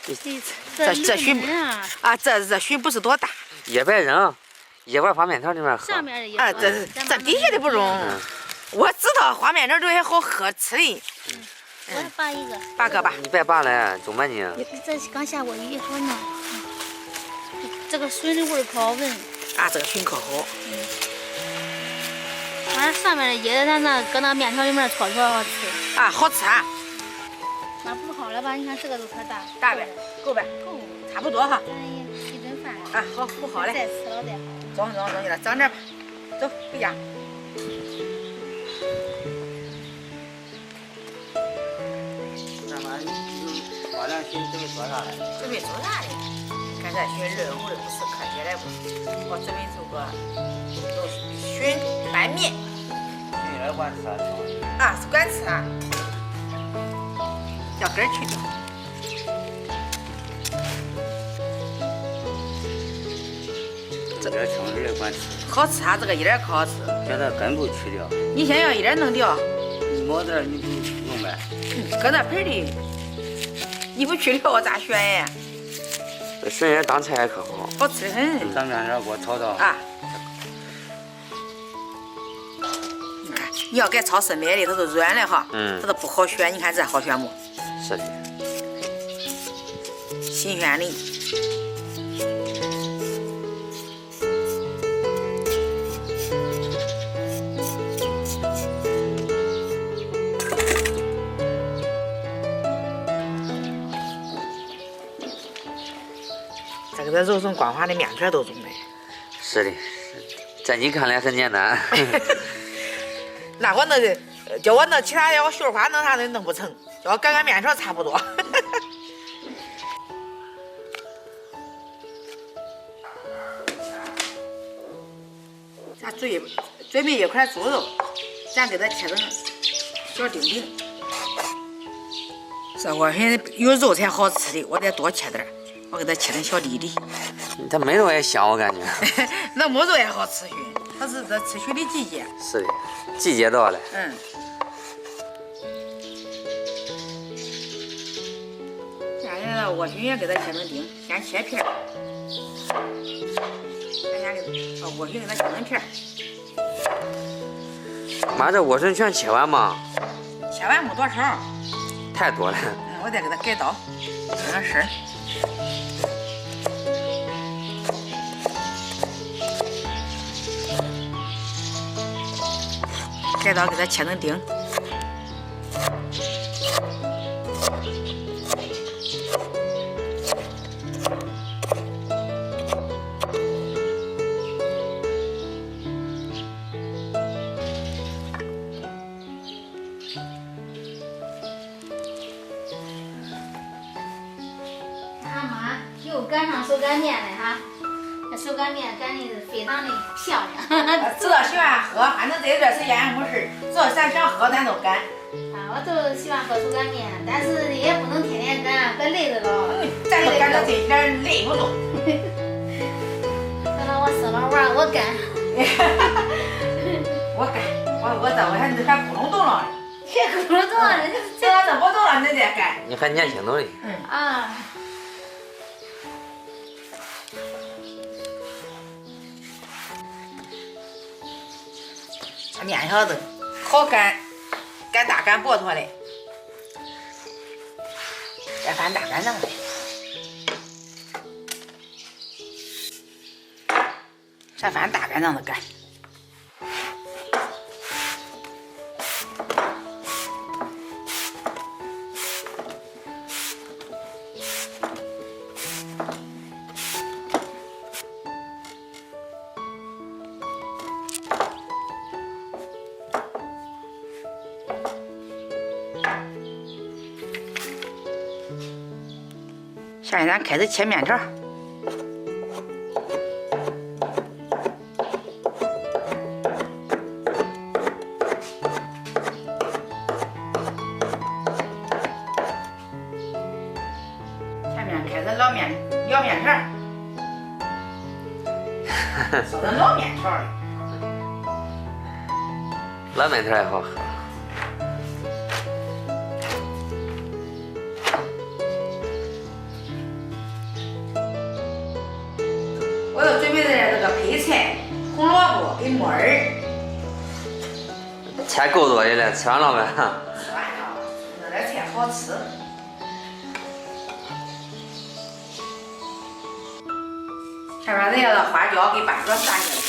这许啊，这许不是多大，也别扔，一会儿发面条里面喝。上面也啊，这底下的不中。我知道花面条这也好喝吃的。我拔一个。拔个吧。你别拔了，中满你。这刚下过雨，好呢。这个笋的味儿可好闻。啊，这个笋可好。反正上面的叶子咱那搁那面条里面搓搓好吃。啊，好吃啊。那不好了吧？你看这个都可大。大呗，够呗。够。差不多哈。咱也一顿饭。啊，好，不好嘞。再吃了再好。装去了，整点吧。走，回家。花两旬准备做啥嘞？准备做啥嘞？看咱学热乎的不是可以来不？我准备做个熏拌面。你来管吃啊？啊，是管吃啊。叫根儿去掉。这点青汁也管吃。好吃啊，这个一点可好吃。叫它根部去掉。你先要一点弄掉。抹点你不用呗？搁那盆里。你不去掉我咋选呀？这笋叶当菜可好，好吃得很。当面条给我炒到。啊。你看，你要搁超市买的，它都软的哈，它都不好选。你看这好选不？是的。新鲜的。这个肉松光滑的面条都中了。是的，在你看来很简单。那我那叫我那其他的，我绣花弄啥的弄不成，叫我擀面条差不多。咱准备一块猪肉，咱给它切成小丁丁。这我寻思有肉才好吃的，我得多切点。我给它切成小粒粒。它没肉也香，我感觉。那没肉也好吃熏，它是这吃熏的季节。是的，季节到了。现在我熏也给它切成丁，先切片。咱先给我熏给它切成片。妈，这莴笋全切完吗？切完没多少。太多了。我再给它改刀，切成丝儿。改刀给它切成丁。俺妈又擀上手擀面了哈，这手擀面擀的非常的漂亮。知道喜欢喝，反正这段时间也没事，只要咱想喝，咱都擀。我都喜欢喝手擀面，但是也不能天天擀，可累着了。咱都擀到这一点累不动。等到我生了娃，我擀。我擀，我还咕隆咚了。也咕隆咚了，这要是不动了，你再擀。你还年轻着呢。啊。这面条子好擀，擀大擀薄坨的，再翻大擀上来。再翻大擀上的擀。下面咱开始切面条。下面开始捞面条。说成老面条了。老面条也好喝。配菜，红萝卜跟木耳。菜够多的了，吃完了没？吃完了，弄点菜好吃。下边再要的花椒给半个撒进来。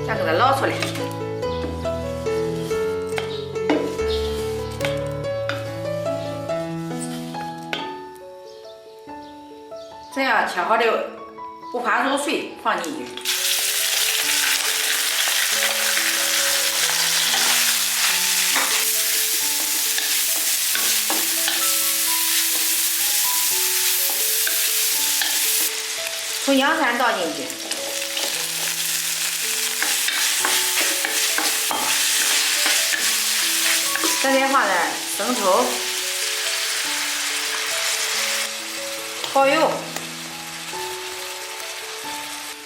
再给它捞出来。这样切好的五花肉碎放进去。葱姜蒜倒进去。再放点生抽、蚝油，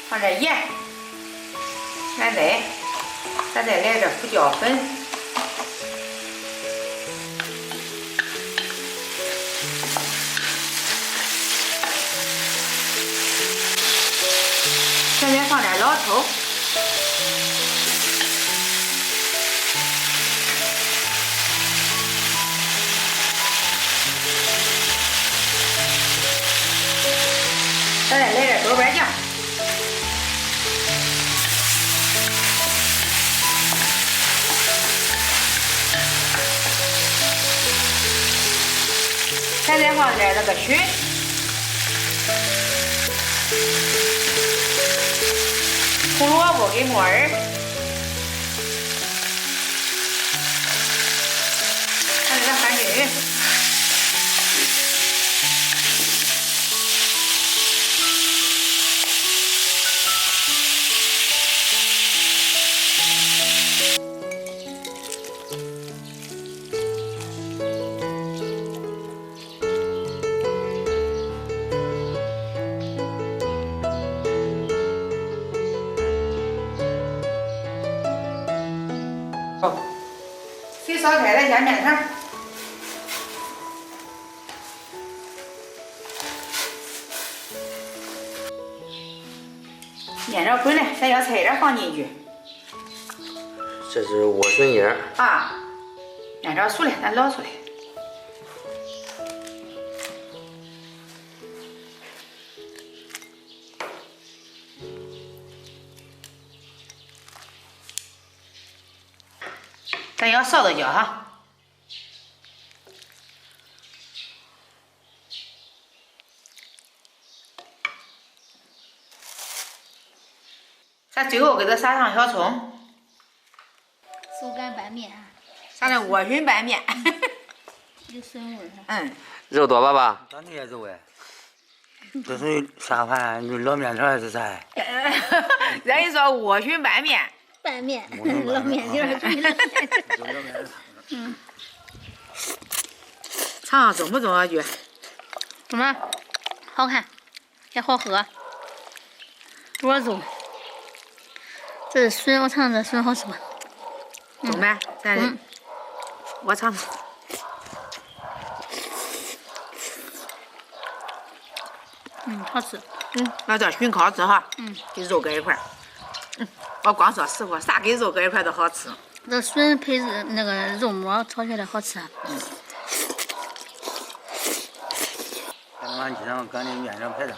放点盐、现在再来点胡椒粉，现在放点老抽。再来点豆瓣酱，现在放点这个熏，红萝卜跟木耳，再给它翻均匀。水烧开了，下面汤。面条滚了，咱要菜叶放进去。这是莴笋叶。啊，面条熟了，咱捞出来。咱要烧的焦哈。咱最后给它撒上小葱，手擀拌面啊，撒点莴笋拌面。有笋味儿。嗯，肉多吧爸？当地也肉哎，这属于啥饭？你老面条还是啥？人家说莴笋拌面。拌面，老面条儿就是老面条儿。嗯，尝尝中不中啊？菊？怎么？好看，也好喝，多肉。这是笋，我尝尝这笋好吃不？中呗，咱我尝尝。好吃。那叫熏烤子哈。跟肉搁一块儿。我光说实话，啥跟肉搁一块都好吃。这笋配那个肉末炒起来好吃。咱往机上搁那面条排上，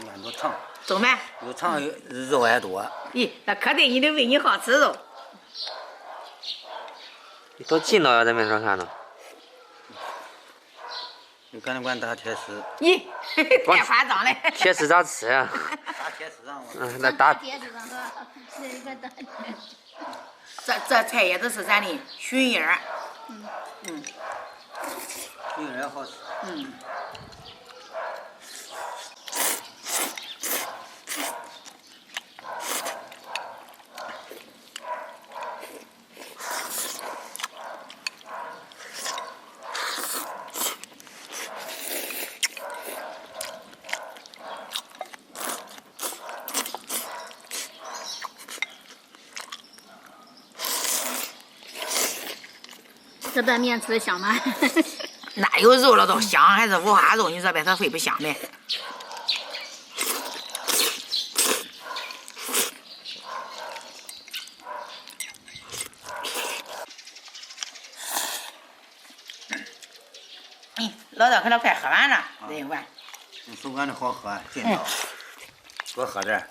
面多长，中呗？又长肉还多。咦，那肯定你的胃你好吃肉。你多劲道呀，在面上看着。你赶紧管打铁丝。咦，太夸张了。铁丝咋吃呀？打铁丝上嘛。那打。铁丝上是一个打。这菜叶子是咱的熏叶儿。熏叶好吃。这拌面吃的香吗？哪有肉了都香，还是五花肉？你说呗，它会不香呗？老大可能快喝完了，得完。手感的好喝，劲道，多喝点。